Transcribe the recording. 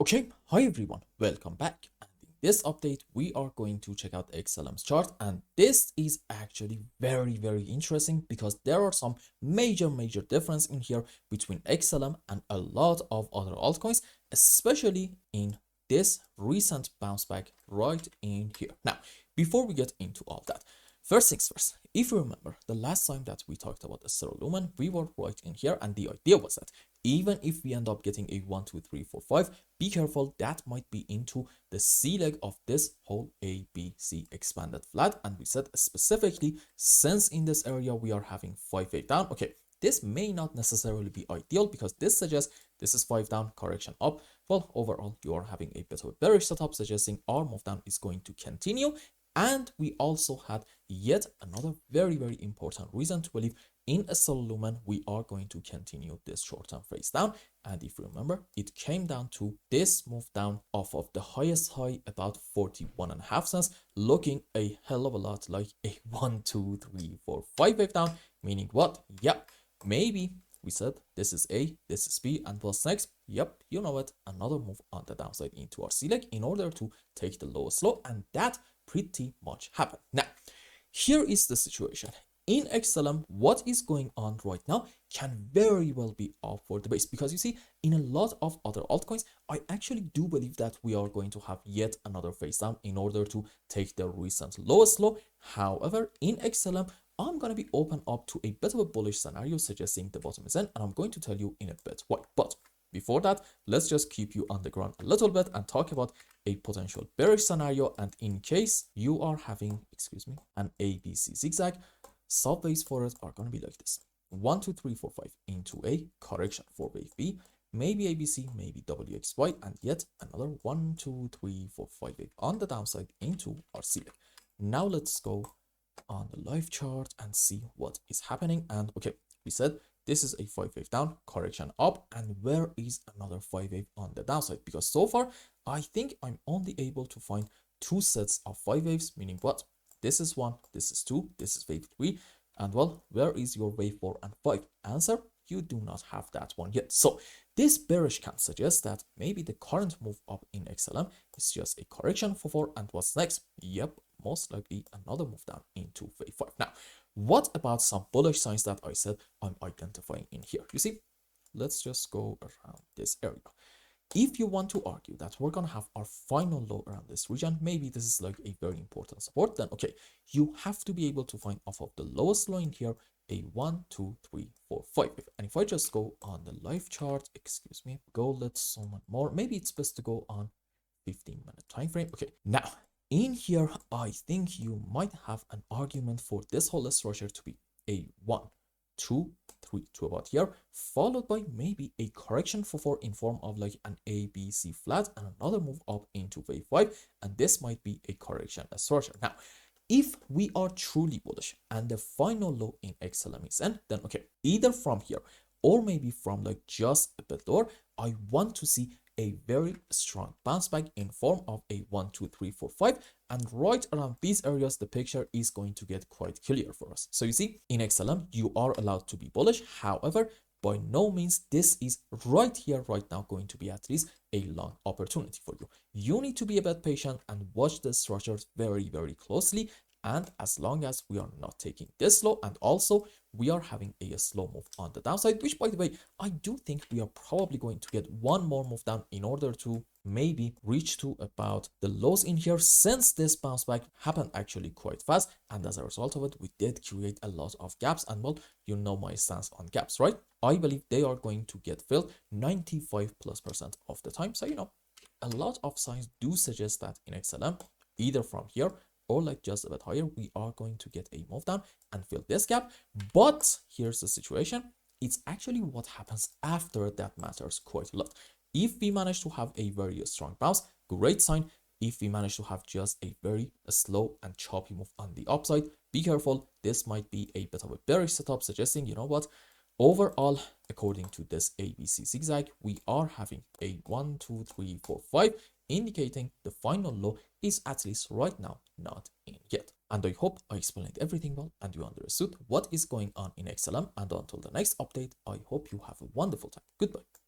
Okay, hi everyone, welcome back. And in this update, we are going to check out XLM's chart, and this is actually very interesting because there are some major difference in here between XLM and a lot of other altcoins, especially in this recent bounce back right in here. Now, before we get into all that, first things first, if you remember the last time that we talked about the TUTORIAL-xlm, we were right in here, and the idea was that even if we end up getting a 1, 2, 3, 4, 5, be careful, that might be into the C leg of this whole ABC expanded flat. And we said specifically, since in this area we are having 5 down, okay, this may not necessarily be ideal because this suggests this is 5 down, correction up. Well, overall, you are having a bit of a bearish setup, suggesting our move down is going to continue. And we also had yet another very important reason to believe in a solo we are going to continue this short-term phase down. And if you remember, it came down to this move down off of the highest high, about 41.5 cents, looking a hell of a lot like a 1, 2, 3, 4, 5 wave down, meaning what? Yep, maybe we said this is A, this is B, and what's next? Yep, you know it, another move on the downside into our C leg in order to take the lowest low, and that pretty much happened. Now, here is the situation. In XLM, what is going on right now can very well be upward base, because you see, in a lot of other altcoins, I actually do believe that we are going to have yet another phase down in order to take the recent lowest low. However, in XLM, I'm going to be open up to a bit of a bullish scenario suggesting the bottom is in, and I'm going to tell you in a bit why. But before that, let's just keep you on the ground a little bit and talk about a potential bearish scenario. And in case you are having, an ABC zigzag, subways for it are going to be like this: 1, 2, 3, 4, 5 into a correction for wave B, maybe ABC, maybe WXY, and yet another 1, 2, 3, 4, 5 wave on the downside into our C leg. Now let's go on the live chart and see what is happening. And okay, we said this is a 5 wave down, correction up, and where is another 5 wave on the downside? Because so far I think I'm only able to find 2 sets of 5 waves, meaning what? This is 1, this is 2, this is wave 3, and well, where is your wave 4 and 5? Answer: you do not have that one yet. So this bearish can suggest that maybe the current move up in XLM is just a correction for 4, and what's next? Yep, most likely another move down into wave 5. Now, what about some bullish signs that I said I'm identifying in here? You see, let's just go around this area. If you want to argue that we're going to have our final low around this region, maybe this is like a very important support, then okay, you have to be able to find off of the lowest low in here a 1, 2, 3, 4, 5. And if I just go on the live chart, let's zoom in more. Maybe it's best to go on 15-minute time frame. Okay, now in here, I think you might have an argument for this whole structure to be a 1, 2, 3 to about here, followed by maybe a correction for 4 in form of like an ABC flat and another move up into wave 5, and this might be a correction structure. Now, if we are truly bullish and the final low in XLM is in, then okay, either from here or maybe from like just a bit lower, I want to see a very strong bounce back in form of a 1, 2, 3, 4, 5, and right around these areas the picture is going to get quite clear for us. So you see, in XLM you are allowed to be bullish, however by no means this is right here right now going to be at least a long opportunity for you. You need to be a bit patient and watch the structures very closely. And as long as we are not taking this slow, and also we are having a slow move on the downside, which by the way, I do think we are probably going to get one more move down in order to maybe reach to about the lows in here, since this bounce back happened actually quite fast. And as a result of it, we did create a lot of gaps. And well, you know my stance on gaps, right? I believe they are going to get filled 95+% of the time. So, you know, a lot of signs do suggest that in XLM, either from here or like just a bit higher, we are going to get a move down and fill this gap. But here's the situation: it's actually what happens after that matters quite a lot. If we manage to have a very strong bounce, great sign. If we manage to have just a very slow and choppy move on the upside, be careful, this might be a bit of a bearish setup, suggesting, you know what, overall, according to this ABC zigzag, we are having a 1, 2, 3, 4, 5, indicating the final low is at least right now not in yet. And I hope I explained everything well and you understood what is going on in XLM. And until the next update, I hope you have a wonderful time. Goodbye.